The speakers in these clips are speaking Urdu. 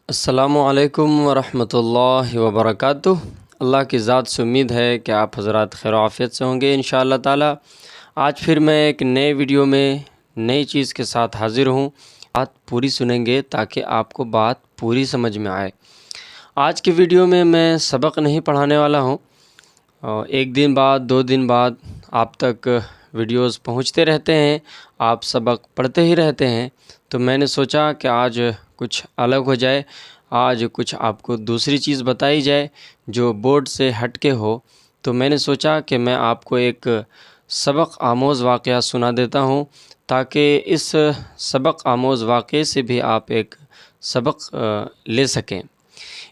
السلام علیکم ورحمۃ اللہ وبرکاتہ۔ اللہ کی ذات سے امید ہے کہ آپ حضرات خیر و عافیت سے ہوں گے انشاءاللہ تعالی۔ آج پھر میں ایک نئے ویڈیو میں نئی چیز کے ساتھ حاضر ہوں۔ بات پوری سنیں گے تاکہ آپ کو بات پوری سمجھ میں آئے۔ آج کی ویڈیو میں سبق نہیں پڑھانے والا ہوں، ایک دن بعد 2 دن بعد آپ تک ویڈیوز پہنچتے رہتے ہیں، آپ سبق پڑھتے ہی رہتے ہیں، تو میں نے سوچا کہ آج کچھ الگ ہو جائے، آج کچھ آپ کو دوسری چیز بتائی جائے جو بورڈ سے ہٹ کے ہو۔ تو میں نے سوچا کہ میں آپ کو ایک سبق آموز واقعہ سنا دیتا ہوں تاکہ اس سبق آموز واقعے سے بھی آپ ایک سبق لے سکیں۔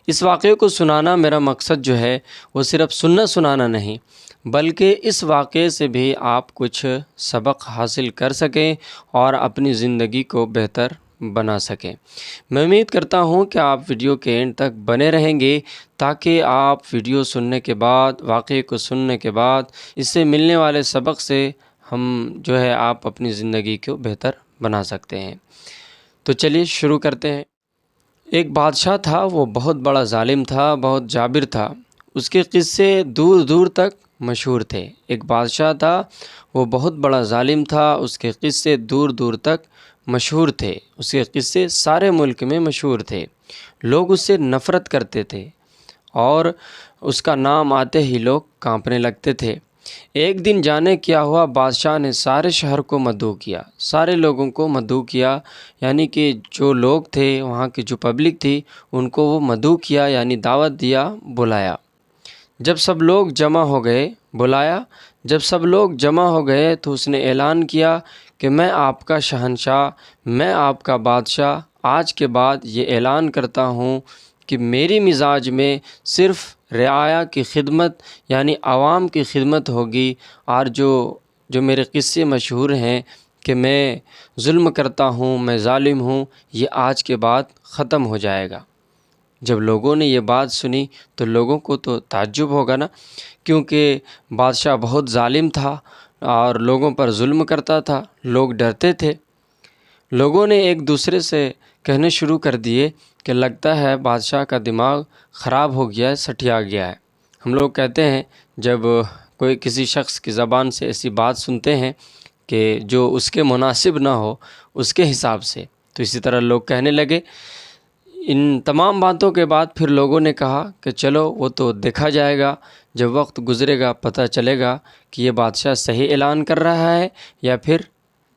اس واقعے کو سنانا میرا مقصد جو ہے وہ صرف سنانا نہیں، بلکہ اس واقعے سے بھی آپ کچھ سبق حاصل کر سکیں اور اپنی زندگی کو بہتر بنا سکیں۔ میں امید کرتا ہوں کہ آپ ویڈیو کے اینڈ تک بنے رہیں گے تاکہ آپ ویڈیو سننے کے بعد، واقعے کو سننے کے بعد، اس سے ملنے والے سبق سے آپ اپنی زندگی کو بہتر بنا سکتے ہیں۔ تو چلیے شروع کرتے ہیں۔ ایک بادشاہ تھا، وہ بہت بڑا ظالم تھا، بہت جابر تھا۔ اس کے قصے دور دور تک مشہور تھے۔ ایک بادشاہ تھا، وہ بہت بڑا ظالم تھا، اس کے قصے دور دور تک مشہور تھے، اس کے قصے سارے ملک میں مشہور تھے۔ لوگ اس سے نفرت کرتے تھے اور اس کا نام آتے ہی لوگ کانپنے لگتے تھے۔ ایک دن جانے کیا ہوا، بادشاہ نے سارے شہر کو مدعو کیا، سارے لوگوں کو مدعو کیا، یعنی کہ جو لوگ تھے وہاں کی جو پبلک تھی ان کو وہ مدعو کیا، یعنی دعوت دیا، بلایا۔ جب سب لوگ جمع ہو گئے، جب سب لوگ جمع ہو گئے تو اس نے اعلان کیا کہ میں آپ کا شہنشاہ، میں آپ کا بادشاہ آج کے بعد یہ اعلان کرتا ہوں کہ میری مزاج میں صرف رعایا کی خدمت یعنی عوام کی خدمت ہوگی، اور جو میرے قصے مشہور ہیں کہ میں ظلم کرتا ہوں، میں ظالم ہوں، یہ آج کے بعد ختم ہو جائے گا۔ جب لوگوں نے یہ بات سنی تو لوگوں کو تو تعجب ہوگا نا، کیونکہ بادشاہ بہت ظالم تھا اور لوگوں پر ظلم کرتا تھا، لوگ ڈرتے تھے۔ لوگوں نے ایک دوسرے سے کہنے شروع کر دیے کہ لگتا ہے بادشاہ کا دماغ خراب ہو گیا ہے، سٹھیا گیا ہے۔ ہم لوگ کہتے ہیں جب کوئی کسی شخص کی زبان سے ایسی بات سنتے ہیں کہ جو اس کے مناسب نہ ہو اس کے حساب سے، تو اسی طرح لوگ کہنے لگے۔ ان تمام باتوں کے بعد پھر لوگوں نے کہا کہ چلو وہ تو دیکھا جائے گا، جب وقت گزرے گا پتہ چلے گا کہ یہ بادشاہ صحیح اعلان کر رہا ہے یا پھر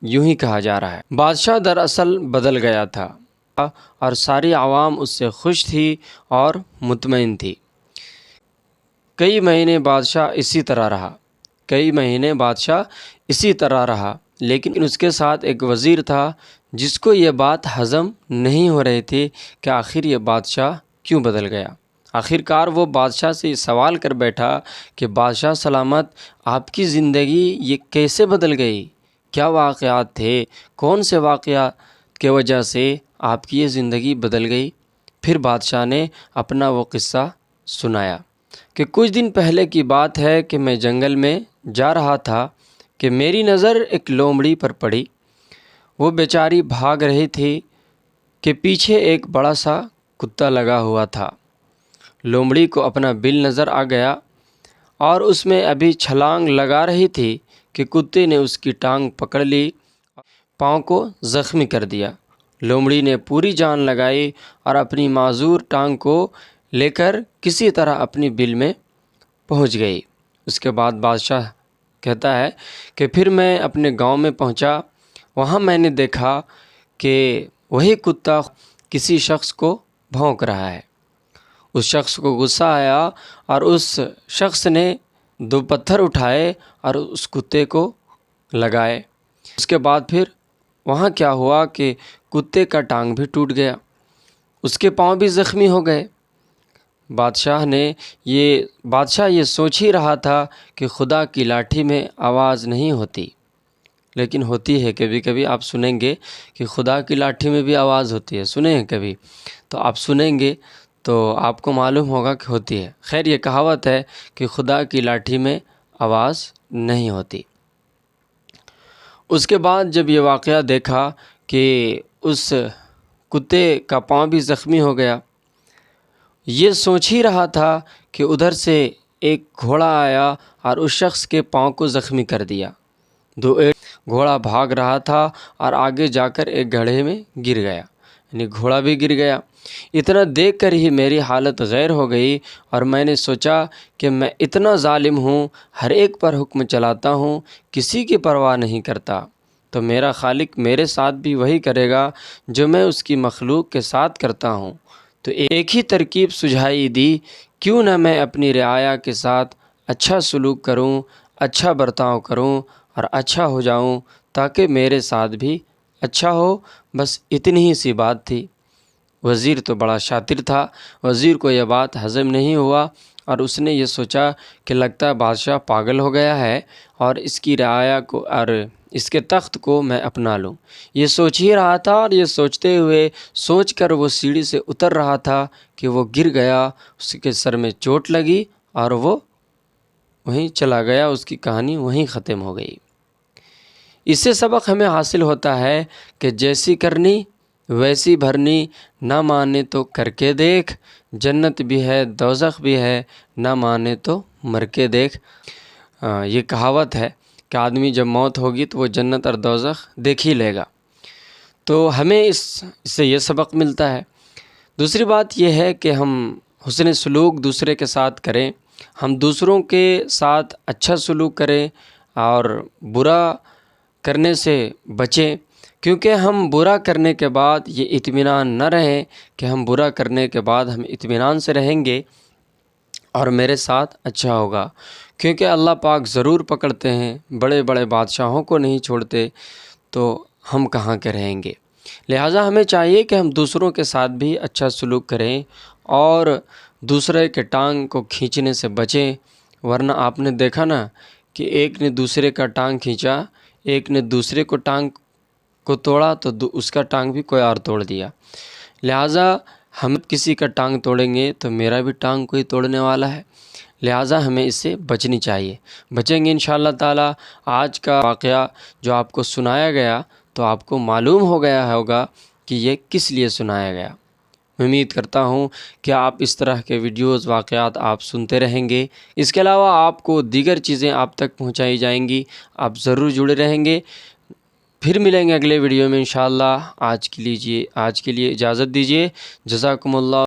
یوں ہی کہا جا رہا ہے۔ بادشاہ دراصل بدل گیا تھا اور ساری عوام اس سے خوش تھی اور مطمئن تھی۔ کئی مہینے بادشاہ اسی طرح رہا، لیکن اس کے ساتھ ایک وزیر تھا جس کو یہ بات ہضم نہیں ہو رہی تھی کہ آخر یہ بادشاہ کیوں بدل گیا۔ آخر کار وہ بادشاہ سے سوال کر بیٹھا کہ بادشاہ سلامت، آپ کی زندگی یہ کیسے بدل گئی؟ کیا واقعات تھے؟ کون سے واقعات کی وجہ سے آپ کی یہ زندگی بدل گئی؟ پھر بادشاہ نے اپنا وہ قصہ سنایا کہ کچھ دن پہلے کی بات ہے کہ میں جنگل میں جا رہا تھا کہ میری نظر ایک لومڑی پر پڑی۔ وہ بیچاری بھاگ رہی تھی کہ پیچھے ایک بڑا سا کتا لگا ہوا تھا۔ لومڑی کو اپنا بل نظر آ گیا اور اس میں ابھی چھلانگ لگا رہی تھی کہ کتے نے اس کی ٹانگ پکڑ لی، پاؤں کو زخمی کر دیا۔ لومڑی نے پوری جان لگائی اور اپنی معذور ٹانگ کو لے کر کسی طرح اپنی بل میں پہنچ گئی۔ اس کے بعد بادشاہ کہتا ہے کہ پھر میں اپنے گاؤں میں پہنچا، وہاں میں نے دیکھا کہ وہی کتا کسی شخص کو بھونک رہا ہے۔ اس شخص کو غصہ آیا اور اس شخص نے 2 پتھر اٹھائے اور اس کتے کو لگائے۔ اس کے بعد پھر وہاں کیا ہوا کہ کتے کا ٹانگ بھی ٹوٹ گیا، اس کے پاؤں بھی زخمی ہو گئے۔ بادشاہ یہ سوچ ہی رہا تھا کہ خدا کی لاٹھی میں آواز نہیں ہوتی، لیکن ہوتی ہے کبھی کبھی۔ آپ سنیں گے کہ خدا کی لاٹھی میں بھی آواز ہوتی ہے، سنیں ہیں کبھی؟ تو آپ سنیں گے تو آپ کو معلوم ہوگا کہ ہوتی ہے۔ خیر، یہ کہاوت ہے کہ خدا کی لاٹھی میں آواز نہیں ہوتی۔ اس کے بعد جب یہ واقعہ دیکھا کہ اس کتے کا پاؤں بھی زخمی ہو گیا، یہ سوچ ہی رہا تھا کہ ادھر سے ایک گھوڑا آیا اور اس شخص کے پاؤں کو زخمی کر دیا۔ گھوڑا بھاگ رہا تھا اور آگے جا کر ایک گڑھے میں گر گیا، یعنی گھوڑا بھی گر گیا۔ اتنا دیکھ کر ہی میری حالت غیر ہو گئی اور میں نے سوچا کہ میں اتنا ظالم ہوں، ہر ایک پر حکم چلاتا ہوں، کسی کی پرواہ نہیں کرتا، تو میرا خالق میرے ساتھ بھی وہی کرے گا جو میں اس کی مخلوق کے ساتھ کرتا ہوں۔ تو ایک ہی ترکیب سجھائی دی، کیوں نہ میں اپنی رعایا کے ساتھ اچھا سلوک کروں، اچھا برتاؤ کروں اور اچھا ہو جاؤں تاکہ میرے ساتھ بھی اچھا ہو۔ بس اتنی ہی سی بات تھی۔ وزیر تو بڑا شاطر تھا، وزیر کو یہ بات ہضم نہیں ہوا اور اس نے یہ سوچا کہ لگتا ہے بادشاہ پاگل ہو گیا ہے اور اس کی رعایا کو اور اس کے تخت کو میں اپنا لوں۔ یہ سوچ ہی رہا تھا اور یہ سوچتے ہوئے سوچ کر وہ سیڑھی سے اتر رہا تھا کہ وہ گر گیا، اس کے سر میں چوٹ لگی اور وہ وہیں چلا گیا، اس کی کہانی وہیں ختم ہو گئی۔ اس سے سبق ہمیں حاصل ہوتا ہے کہ جیسی کرنی ویسی بھرنی، نہ مانے تو کر کے دیکھ، جنت بھی ہے دوزخ بھی ہے، نہ مانے تو مر کے دیکھ۔ یہ کہاوت ہے کہ آدمی جب موت ہوگی تو وہ جنت اور دوزخ دیکھ ہی لے گا۔ تو ہمیں اس سے یہ سبق ملتا ہے۔ دوسری بات یہ ہے کہ ہم حسن سلوک دوسرے کے ساتھ کریں، ہم دوسروں کے ساتھ اچھا سلوک کریں اور برا کرنے سے بچیں، کیونکہ ہم برا کرنے کے بعد یہ اطمینان نہ رہیں کہ ہم برا کرنے کے بعد ہم اطمینان سے رہیں گے اور میرے ساتھ اچھا ہوگا، کیونکہ اللہ پاک ضرور پکڑتے ہیں، بڑے بڑے بادشاہوں کو نہیں چھوڑتے، تو ہم کہاں کے رہیں گے۔ لہٰذا ہمیں چاہیے کہ ہم دوسروں کے ساتھ بھی اچھا سلوک کریں اور دوسرے کے ٹانگ کو کھینچنے سے بچیں، ورنہ آپ نے دیکھا نا کہ ایک نے دوسرے کا ٹانگ کھینچا، ایک نے دوسرے کو ٹانگ کو توڑا تو اس کا ٹانگ بھی کوئی اور توڑ دیا۔ لہٰذا ہم کسی کا ٹانگ توڑیں گے تو میرا بھی ٹانگ کوئی توڑنے والا ہے، لہٰذا ہمیں اس سے بچنی چاہیے۔ بچیں گے انشاءاللہ تعالی۔ آج کا واقعہ جو آپ کو سنایا گیا تو آپ کو معلوم ہو گیا ہوگا کہ یہ کس لیے سنایا گیا۔ میں امید کرتا ہوں کہ آپ اس طرح کے ویڈیوز واقعات آپ سنتے رہیں گے۔ اس کے علاوہ آپ کو دیگر چیزیں آپ تک پہنچائی جائیں گی، آپ ضرور جڑے رہیں گے۔ پھر ملیں گے اگلے ویڈیو میں انشاءاللہ۔ آج کے لیے اجازت دیجیے۔ جزاکم اللہ۔